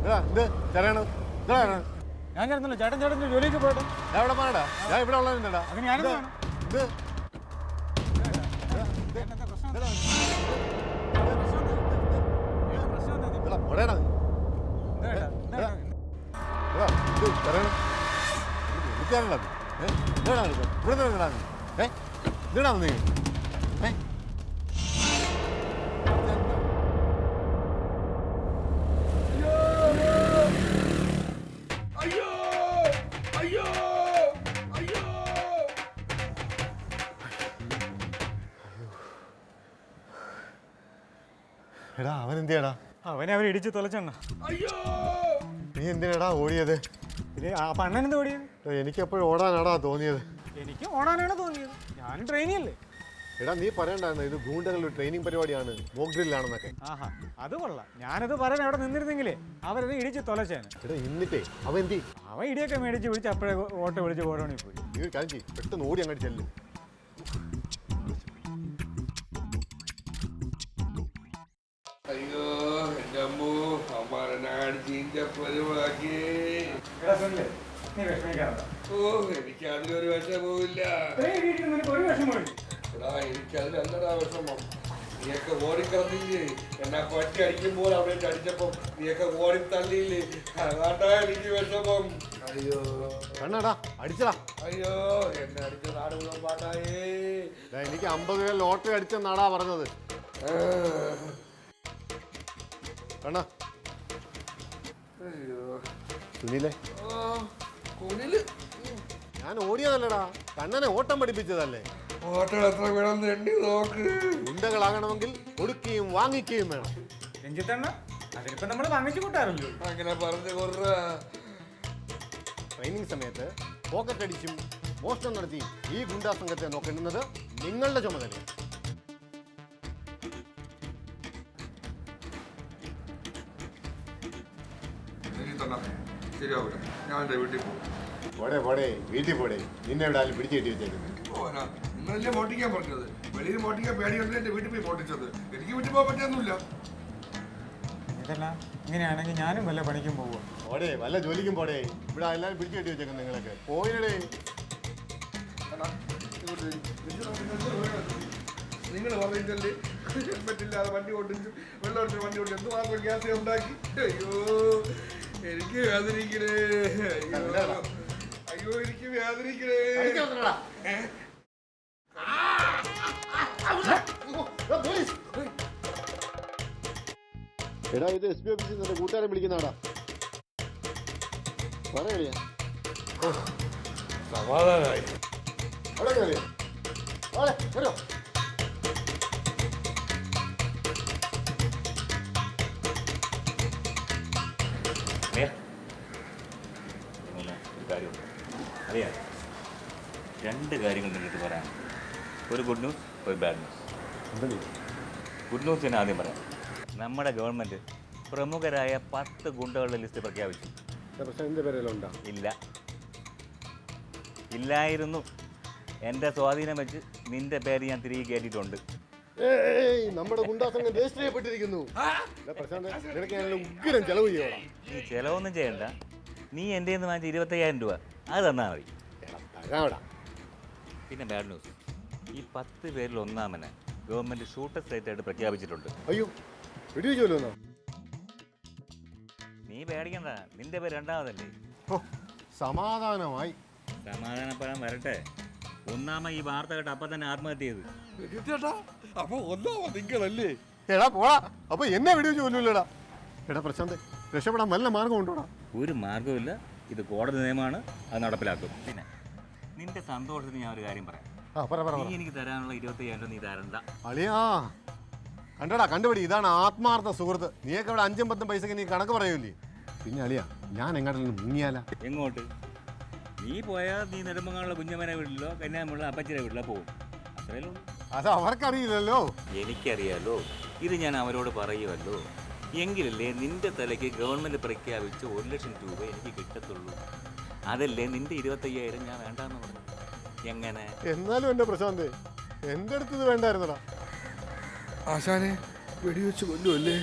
ഞാൻ ചേർന്നില്ല. ചേട്ടൻ ജോലിക്ക് പോയിട്ട് എവിടെ പോകണടാ? ഞാൻ ഇവിടെ ഉള്ളതാ. അങ്ങനെ ഞാനും വേണം. എടാ അവൻ എന്തിയാടാ? അവനെ ഇടിച്ച് തുലച്ചെണ്ണ. നീ എന്തിനാടാ ഓടിയത്? അണ്ണനെന്ത് ഓടിയത്? എനിക്ക് എപ്പോഴും ഓടാനാടാ തോന്നിയത്. എനിക്ക് ഓടാനാണ് തോന്നിയത്. ഞാൻ ട്രെയിനിയല്ലേ. എടാ നീ പറയണ്ടായിരുന്നു ഇത് ഗൂണ്ടകളുടെ ട്രെയിനിങ് പരിപാടിയാണ്, മോക്ക് ഡ്രില്ലാണെന്നൊക്കെ. ആഹാ, അത് കൊള്ളാം. ഞാനത് പറയാൻ അവിടെ നിന്നിരുന്നെങ്കിലേ അവരത് ഇടിച്ച് തുലച്ചേനെ. എടാ എന്നിട്ടേ അവൻ എന്തി? അവൻ ഇടിയൊക്കെ മേടിച്ച് വിളിച്ച് അപ്പോഴേ ഓട്ടോ വിളിച്ച് ഓടണി പോയി. നീ ഒരു കാര്യം ചെയ്യ്, പെട്ടെന്ന് ഓടി അങ്ങോട്ട് ചെല്ലും. അയ്യോ എന്റെ അമ്മോ അമ്മാരനാട് ചീന്റെ പരിവാക്കി. ഓ എനിക്ക് അതിലൊരു വിഷമവുമില്ല. എടാ എനിക്കതിലല്ലടാ വിഷമം. നീയൊക്കെ ഓടിക്കളഞ്ഞില്ലേ, എന്നാ പറ്റി അടിക്കുമ്പോൾ അവിടെ അടിച്ചപ്പോ നീയൊക്കെ ഓടിത്തള്ളിയില്ലേ, അതാണ്ടാ എനിക്ക് വിഷമം. അയ്യോ കണ്ണടാ അടിച്ചടാ. അയ്യോ എന്നെ അടിച്ച നാട് മുഴുവൻ പാട്ടായേ. എനിക്ക് 50 രൂപ ലോട്ടറി അടിച്ചെന്നാടാ പറഞ്ഞത്. കണ്ണ സുനിലേ, ഞാൻ ഓടിയതല്ലടാ, കണ്ണനെ ഓട്ടം പഠിപ്പിച്ചതല്ലേ. ഓട്ടം എത്ര വേണം എണ്ണി നോക്ക്. ഗുണ്ടകളാകണമെങ്കിൽ കൊടുക്കുകയും വാങ്ങിക്കുകയും വേണം. രഞ്ജിത്തണ്ണ അതിനിപ്പോ നമ്മൾ വാങ്ങിച്ചു കൂട്ടാറല്ലോ. അങ്ങനെ പറഞ്ഞു കൊറ. ട്രെയിനിങ് സമയത്ത് പോക്കറ്റ് അടിച്ചും മോഷണം നടത്തിയും ഈ ഗുണ്ടാ സംഘത്തെ നോക്കേണ്ടുന്നത് നിങ്ങളുടെ ചുമതലയാണ്. ശരിയാവൂല, ഞാൻ എന്റെ വീട്ടിൽ പോകും. വീട്ടിൽ പോടെ, നിന്നെ ഇവിടെ ആരും പിടിച്ചു കെട്ടി വെച്ചേക്കുന്നത്. നിങ്ങളല്ലേ മോട്ടിക്കാൻ പറഞ്ഞത്. വെളിയിൽ മോട്ടിക്കാൻ പേടിയുണ്ട് എന്റെ വീട്ടിൽ പോയി മോട്ടിച്ചത്. എനിക്ക് വീട്ടിൽ പോകാൻ പറ്റിയൊന്നുമില്ല. ഇങ്ങനെയാണെങ്കിൽ ഞാനും വല്ല പണിക്കും പോവുക. പോടെ, വല്ല ജോലിക്കും പോടെ. ഇവിടെ എല്ലാവരും പിടിച്ചു കെട്ടി വെച്ചേക്കുന്നത് നിങ്ങളൊക്കെ. പോയിടേ. നിങ്ങൾ പറഞ്ഞില്ലേ ഹെൽമെറ്റ് ഇല്ലാതെ വണ്ടി ഓടിച്ചു, വെള്ളം അടിച്ച് വണ്ടി ഓടിച്ചു, എന്തുമാത്രം ഗ്യാസ് ഉണ്ടാക്കി. അയ്യോ എനിക്ക് വേദനിക്കണേ. അയ്യോ എനിക്ക് വേദനിക്കണേ. എടാ ഇത് SB ഓഫീസിൽ നിന്റെ കൂട്ടുകാരൻ വിളിക്കുന്നതാടാ. പറയടിയാ. സമാധാനായി. അവിടെ കയറിയോ? വരോ. അറിയാം, 2 കാര്യങ്ങൾ നിങ്ങൾക്ക് പറയാം. ഒരു ഗുഡ് ന്യൂസ്, ഒരു ബാഡ് ന്യൂസ്. ഗുഡ് ന്യൂസ് ഞാൻ ആദ്യം പറയാം. നമ്മുടെ ഗവൺമെൻറ് പ്രമുഖരായ 10 ഗുണ്ടകളുടെ ലിസ്റ്റ് പ്രഖ്യാപിച്ചു. ഇല്ല, ഇല്ലായിരുന്നു. എൻ്റെ സ്വാധീനം വെച്ച് നിന്റെ പേര് ഞാൻ തിരികെ കയറ്റിയിട്ടുണ്ട്. നമ്മുടെ ഗുണ്ടാസംഘം രജിസ്റ്റർ ചെയ്യപ്പെട്ടിരിക്കുന്നു. ഉഗ്രം ചെലവ് ചെയ്യണം. നീ ചിലവൊന്നും ചെയ്യണ്ട. നീ എൻ്റെ നിന്ന് വാങ്ങിച്ച 25,000 രൂപ അത് തന്നാൽ മതി. പിന്നെ ബാഡ് ന്യൂസ്, ഈ 10 പേരിൽ ഒന്നാമനെ ഗവൺമെൻറ് ഷൂട്ടർ സ്റ്റേറ്റ് ആയിട്ട് പ്രഖ്യാപിച്ചിട്ടുണ്ട്. അയ്യോ, വെടിവെച്ചല്ലോ. നീ പേടിക്കണ്ട, നിന്റെ പേര് 2ാമതല്ലേ. സമാധാനമായി. സമാധാനപ്പെടാൻ വരട്ടെ. ഒന്നാമ ഈ വാർത്ത കേട്ട് അപ്പം തന്നെ ആത്മഹത്യ ചെയ്ത്. അപ്പൊ ഒന്നാമോ നിങ്ങളല്ലേ? എടാ പോടാ, അപ്പൊ എന്നെ വെടിവെച്ച് കൊല്ലൂല്ലടാ. എടാ പ്രശാന്ത്, രക്ഷപ്പെടാൻ നല്ല മാർഗം ഉണ്ടോടാ? ഒരു മാർഗമില്ല, ഇത് കോടതി നിയമമാണ്, അത് നടപ്പിലാക്കും. പിന്നെ നിന്റെ സന്തോഷത്തിന് ഞാൻ ഒരു കാര്യം പറയാം. നീ എനിക്ക് തരാനുള്ള 25,000 രൂപ നീ തരണ്ട. അളിയാ കണ്ടടാ, കണ്ടുപിടി. ഇതാണ് ആത്മാർത്ഥ സുഹൃത്ത്. നീയൊക്കെ ഇവിടെ 5ഉം 10ഉം പൈസക്ക് നീ കണക്ക് പറയൂലേ. പിന്നെ അളിയാ, ഞാൻ എങ്ങോട്ടെങ്കിലും മുങ്ങിയാല? എങ്ങോട്ട്? നീ പോയാൽ നീ നെടുമ്പങ്ങാനുള്ള കുഞ്ഞമ്മനെ വീട്ടിലോ കന്യാമുള്ള അപ്പച്ചിയുടെ വീട്ടിലോ പോകും. അത്രയല്ലോ. അത് അവർക്കറിയില്ലല്ലോ. എനിക്കറിയാലോ. ഇത് ഞാൻ അവരോട് പറയുമല്ലോ. എങ്കിലല്ലേ നിന്റെ തലയ്ക്ക് ഗവൺമെൻറ് പ്രഖ്യാപിച്ച് 1 ലക്ഷം രൂപ എനിക്ക് കിട്ടത്തുള്ളൂ. അതല്ലേ നിന്റെ 25,000 ഞാൻ വേണ്ടാന്ന് പറഞ്ഞു. എങ്ങനെ? എന്നാലും എൻ്റെ പ്രശാന്ത്, എൻ്റെ അടുത്ത് ഇത് വേണ്ടായിരുന്നടാ. ആശാനെ വെടിവെച്ച് കൊല്ലുമല്ലേ?